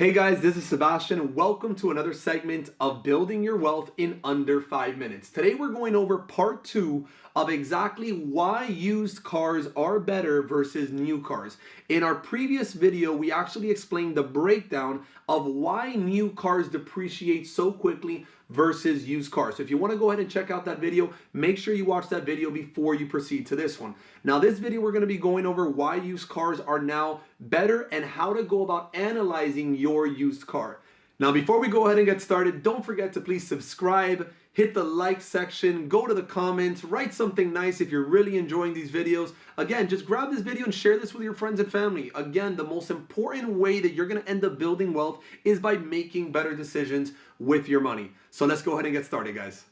Hey guys, this is Sebastian. Welcome to another segment of Building Your Wealth in Under 5 Minutes. Today we're going over part 2 of exactly why used cars are better versus new cars. In our previous video, we actually explained the breakdown of why new cars depreciate so quickly versus used cars. So if you want to go ahead and check out that video, make sure you watch that video before you proceed to this one. Now this video we're going to be going over why used cars are now better and how to go about analyzing your used car. Now before we go ahead and get started, don't forget to please subscribe, hit the like section, go to the comments, write something nice if you're really enjoying these videos. Again, just grab this video and share this with your friends and family. Again, the most important way that you're going to end up building wealth is by making better decisions with your money. So let's go ahead and get started, guys.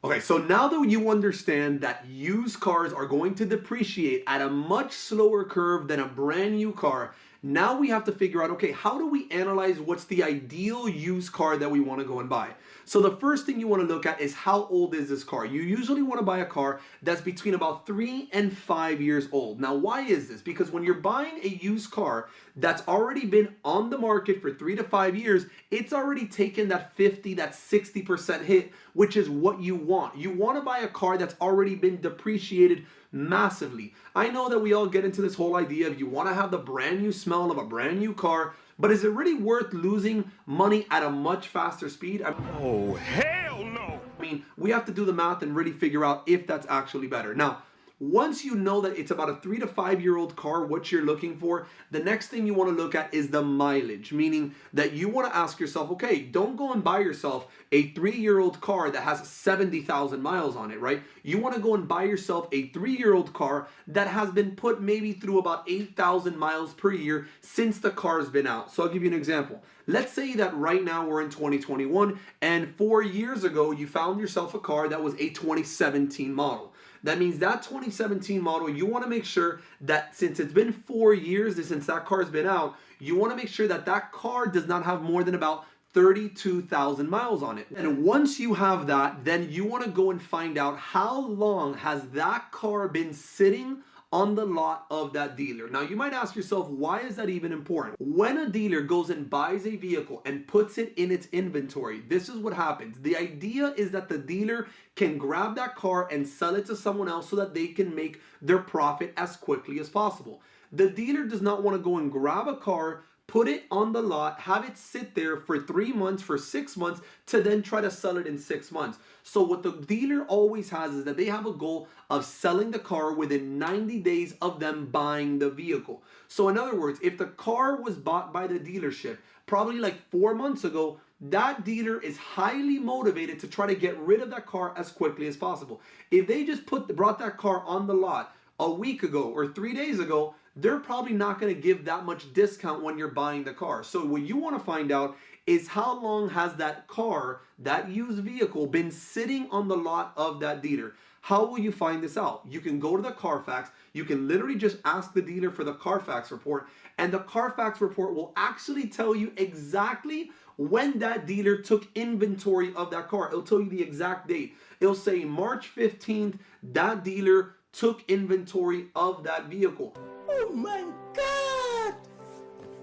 Okay, so now that you understand that used cars are going to depreciate at a much slower curve than a brand new car, now we have to figure out, okay, how do we analyze what's the ideal used car that we want to go and buy? So the first thing you want to look at is how old is this car? You usually want to buy a car that's between about 3 and 5 years old. Now, why is this? Because when you're buying a used car that's already been on the market for 3 to 5 years, it's already taken that 50, that 60% hit, which is what you want. You want to buy a car that's already been depreciated massively. I know that we all get into this whole idea of you want to have the brand new smell of a brand new car, but is it really worth losing money at a much faster speed? Oh, hell no! I mean, we have to do the math and really figure out if that's actually better. Now, once you know that it's about a 3 to 5 year old car, what you're looking for, the next thing you want to look at is the mileage, meaning that you want to ask yourself, okay, don't go and buy yourself a 3-year-old car that has 70,000 miles on it, right? You want to go and buy yourself a 3-year-old car that has been put maybe through about 8,000 miles per year since the car's been out. So I'll give you an example. Let's say that right now we're in 2021 and 4 years ago you found yourself a car that was a 2017 model. That means that 2017 model, you want to make sure that since it's been 4 years since that car's been out, you want to make sure that that car does not have more than about 32,000 miles on it. And once you have that, then you want to go and find out how long has that car been sitting on the lot of that dealer. Now you might ask yourself, why is that even important? When a dealer goes and buys a vehicle and puts it in its inventory, this is what happens. The idea is that the dealer can grab that car and sell it to someone else so that they can make their profit as quickly as possible. The dealer does not want to go and grab a car, put it on the lot, have it sit there for 3 months, for 6 months, to then try to sell it in 6 months. So what the dealer always has is that they have a goal of selling the car within 90 days of them buying the vehicle. So in other words, if the car was bought by the dealership probably like 4 months ago, that dealer is highly motivated to try to get rid of that car as quickly as possible. If they just brought that car on the lot a week ago or 3 days ago, they're probably not going to give that much discount when you're buying the car. So what you want to find out is how long has that car, that used vehicle, been sitting on the lot of that dealer. How will you find this out? You can go to the Carfax. You can literally just ask the dealer for the Carfax report, and the Carfax report will actually tell you exactly when that dealer took inventory of that car. It'll tell you the exact date. It'll say March 15th, that dealer took inventory of that vehicle. Oh my God!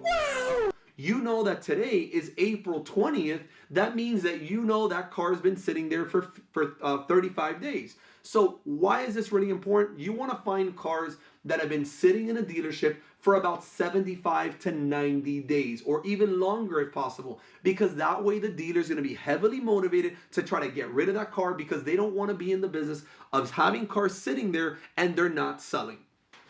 Wow! You know that today is April 20th. That means that you know that car's been sitting there for 35 days. So why is this really important? You want to find cars that have been sitting in a dealership for about 75 to 90 days or even longer if possible, because that way the dealer is going to be heavily motivated to try to get rid of that car because they don't want to be in the business of having cars sitting there and they're not selling.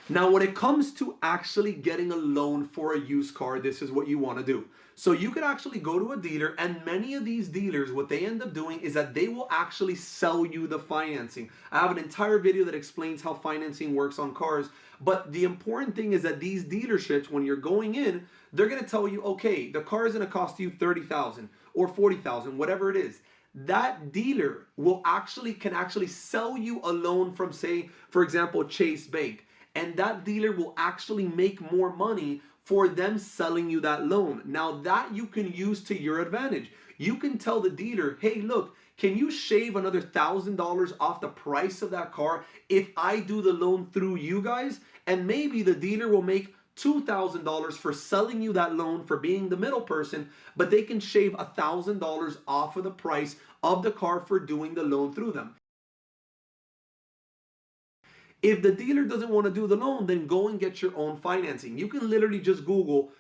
Now, when it comes to actually getting a loan for a used car, this is what you want to do. So you could actually go to a dealer, and many of these dealers, what they end up doing is that they will actually sell you the financing. I have an entire video that explains how financing works on cars, but the important thing is that these dealerships, when you're going in, they're going to tell you, okay, the car is going to cost you $30,000 or $40,000, whatever it is. That dealer can actually sell you a loan from, say, for example, Chase Bank. And that dealer will actually make more money for them selling you that loan. Now that you can use to your advantage. you can tell the dealer, hey, look, can you shave another $1,000 off the price of that car if I do the loan through you guys? And maybe the dealer will make $2,000 for selling you that loan for being the middle person, but they can shave $1,000 off of the price of the car for doing the loan through them. If the dealer doesn't want to do the loan, then go and get your own financing. You can literally just Google,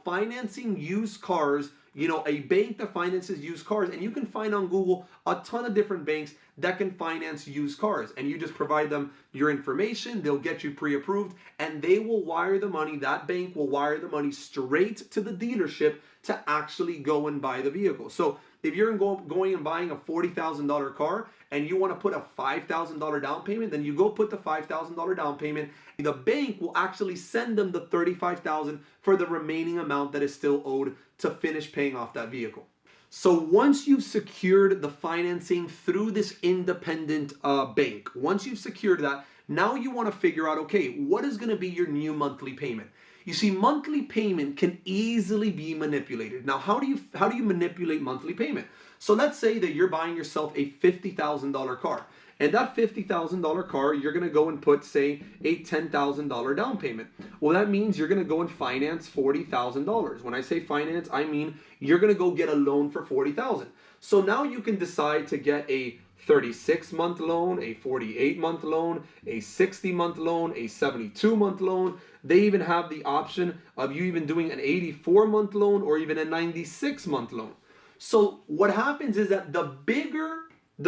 financing used cars, a bank that finances used cars, and you can find on Google a ton of different banks that can finance used cars. And you just provide them your information, they'll get you pre-approved, and they will wire the money, that bank will wire the money straight to the dealership to actually go and buy the vehicle. So if you're going and buying a $40,000 car and you want to put a $5,000 down payment, then you go put the $5,000 down payment. The bank will actually send them the $35,000 for the remaining amount that is still owed to finish paying off that vehicle. So once you've secured the financing through this independent bank, once you've secured that, now you want to figure out, okay, what is going to be your new monthly payment? You see, monthly payment can easily be manipulated. Now, how do you manipulate monthly payment? So let's say that you're buying yourself a $50,000 car. And that $50,000 car, you're going to go and put, say, a $10,000 down payment. Well, that means you're going to go and finance $40,000. When I say finance, I mean you're going to go get a loan for $40,000. So now you can decide to get a 36-month loan, a 48-month loan, a 60-month loan, a 72-month loan. They even have the option of you even doing an 84-month loan or even a 96-month loan. So what happens is that the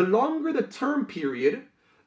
longer the term period,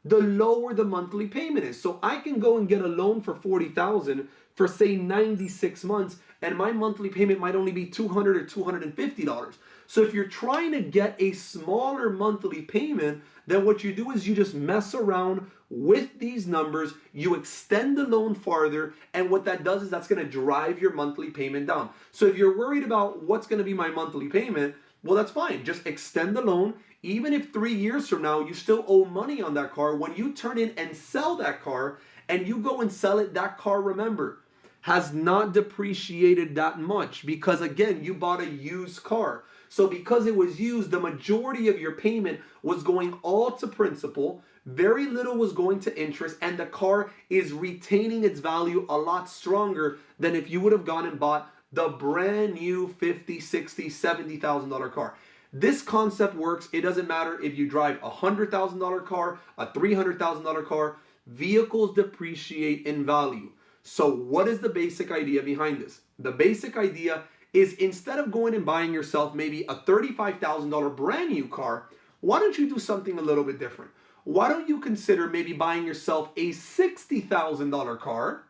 the lower the monthly payment is. So I can go and get a loan for $40,000 for say 96 months, and my monthly payment might only be $200 or $250. So if you're trying to get a smaller monthly payment, then what you do is you just mess around with these numbers, you extend the loan farther, and what that does is that's going to drive your monthly payment down. So if you're worried about what's going to be my monthly payment, well, that's fine. Just extend the loan. Even if 3 years from now you still owe money on that car, when you turn in and sell that car and you go and sell it, that car, remember, has not depreciated that much because, again, you bought a used car. So because it was used, the majority of your payment was going all to principal, very little was going to interest, and the car is retaining its value a lot stronger than if you would have gone and bought the brand new $50,000, $60,000, $70,000 car. This concept works. It doesn't matter if you drive a $100,000 car, a $300,000 car. Vehicles depreciate in value. So what is the basic idea behind this? The basic idea is instead of going and buying yourself maybe a $35,000 brand new car, why don't you do something a little bit different? Why don't you consider maybe buying yourself a $60,000 car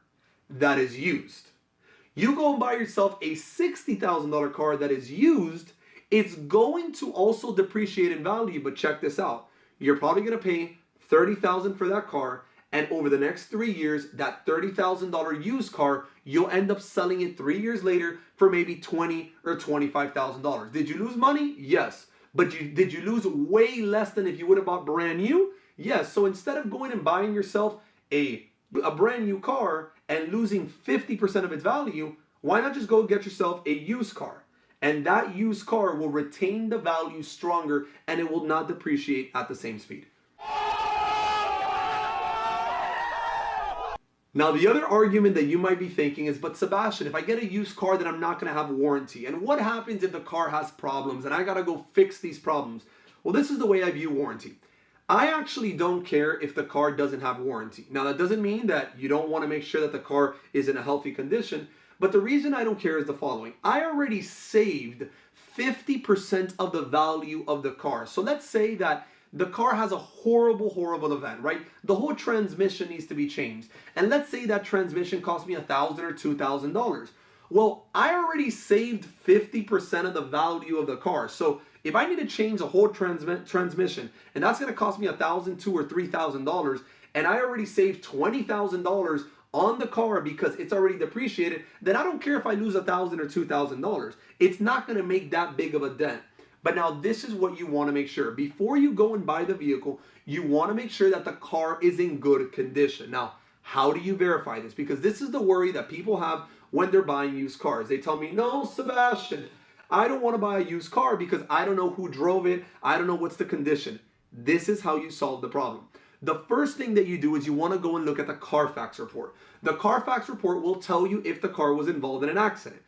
that is used? You go and buy yourself a $60,000 car that is used, it's going to also depreciate in value, but check this out. You're probably going to pay $30,000 for that car, and over the next 3 years, that $30,000 used car, you'll end up selling it 3 years later for maybe $20,000 or $25,000. Did you lose money? Yes. But did you lose way less than if you would have bought brand new? Yes. So instead of going and buying yourself a brand new car and losing 50% of its value, why not just go get yourself a used car? And that used car will retain the value stronger and it will not depreciate at the same speed. Now, the other argument that you might be thinking is, but Sebastian, if I get a used car, then I'm not going to have warranty. And what happens if the car has problems and I got to go fix these problems? Well, this is the way I view warranty. I actually don't care if the car doesn't have warranty. Now, that doesn't mean that you don't want to make sure that the car is in a healthy condition. But the reason I don't care is the following. I already saved 50% of the value of the car. So let's say that the car has a horrible event, right? The whole transmission needs to be changed. And let's say that transmission cost me $1,000 or $2,000. Well, I already saved 50% of the value of the car. So if I need to change a whole transmission, and that's going to cost me $1,000, $2,000, or $3,000, and I already saved $20,000 on the car because it's already depreciated, then I don't care if I lose $1,000 or $2,000. It's not going to make that big of a dent. But now this is what you want to make sure. Before you go and buy the vehicle, you want to make sure that the car is in good condition. Now, how do you verify this? Because this is the worry that people have when they're buying used cars. They tell me, no, Sebastian, I don't want to buy a used car because I don't know who drove it. I don't know what's the condition. This is how you solve the problem. The first thing that you do is you want to go and look at the Carfax report. The Carfax report will tell you if the car was involved in an accident.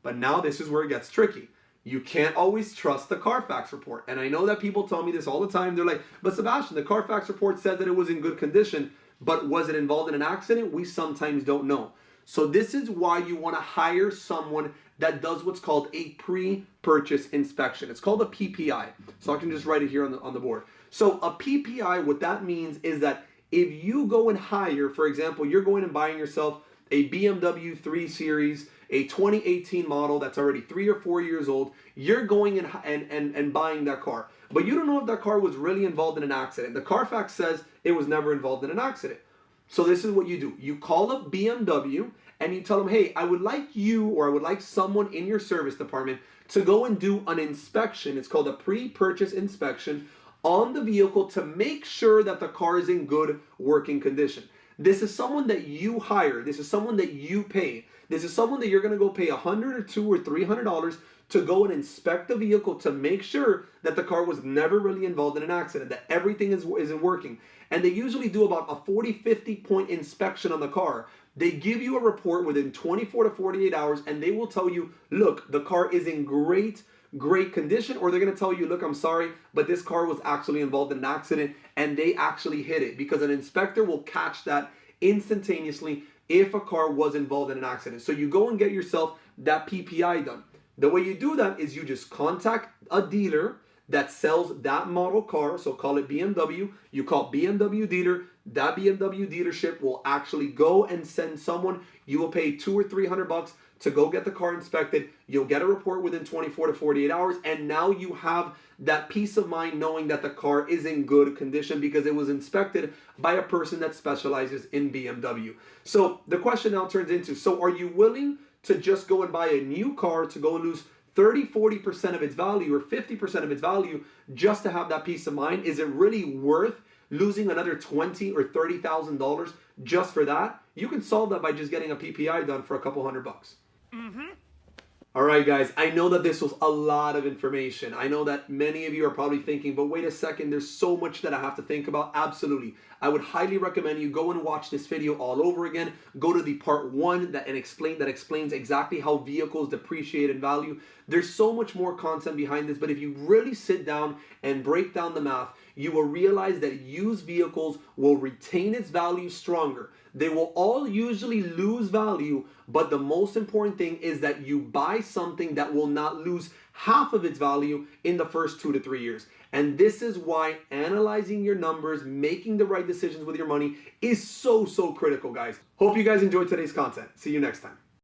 But now this is where it gets tricky. You can't always trust the Carfax report. And I know that people tell me this all the time. They're like, but Sebastian, the Carfax report said that it was in good condition, but was it involved in an accident? We sometimes don't know. So this is why you want to hire someone that does what's called a pre-purchase inspection. It's called a PPI. So I can just write it here on the board. So a PPI, what that means is that if you go and hire, for example, you're going and buying yourself a BMW 3 Series, a 2018 model that's already 3 or 4 years old, you're going and buying that car. But you don't know if that car was really involved in an accident. The Carfax says it was never involved in an accident. So this is what you do. You call up BMW and you tell them, hey, I would like you or I would like someone in your service department to go and do an inspection. It's called a pre-purchase inspection on the vehicle to make sure that the car is in good working condition. This is someone that you hire. This is someone that you pay. This is someone that you're going to go pay $100 or $200 or $300 to go and inspect the vehicle to make sure that the car was never really involved in an accident, that everything isn't working. And they usually do about a 40-50 point inspection on the car. They give you a report within 24 to 48 hours and they will tell you, look, the car is in great condition, or they're going to tell you, look, I'm sorry, but this car was actually involved in an accident and they actually hit it, because an inspector will catch that instantaneously if a car was involved in an accident. So you go and get yourself that PPI done. The way you do that is you just contact a dealer that sells that model car, so call it BMW. You call BMW dealer. That BMW dealership will actually go and send someone. You will pay $200 or $300 to go get the car inspected. You'll get a report within 24 to 48 hours, and now you have that peace of mind knowing that the car is in good condition because it was inspected by a person that specializes in BMW. So the question now turns into, so are you willing to just go and buy a new car to go and lose 30-40% of its value or 50% of its value just to have that peace of mind? Is it really worth losing another $20,000 or $30,000 just for that? You can solve that by just getting a PPI done for a couple $100. All right, guys, I know that this was a lot of information. I know that many of you are probably thinking, but wait a second, there's so much that I have to think about. Absolutely. I would highly recommend you go and watch this video all over again. Go to the part 1 that explains exactly how vehicles depreciate in value. There's so much more content behind this, but if you really sit down and break down the math, you will realize that used vehicles will retain its value stronger. They will all usually lose value, but the most important thing is that you buy something that will not lose half of its value in the first 2 to 3 years. And this is why analyzing your numbers, making the right decisions with your money is so critical, guys. Hope you guys enjoyed today's content. See you next time.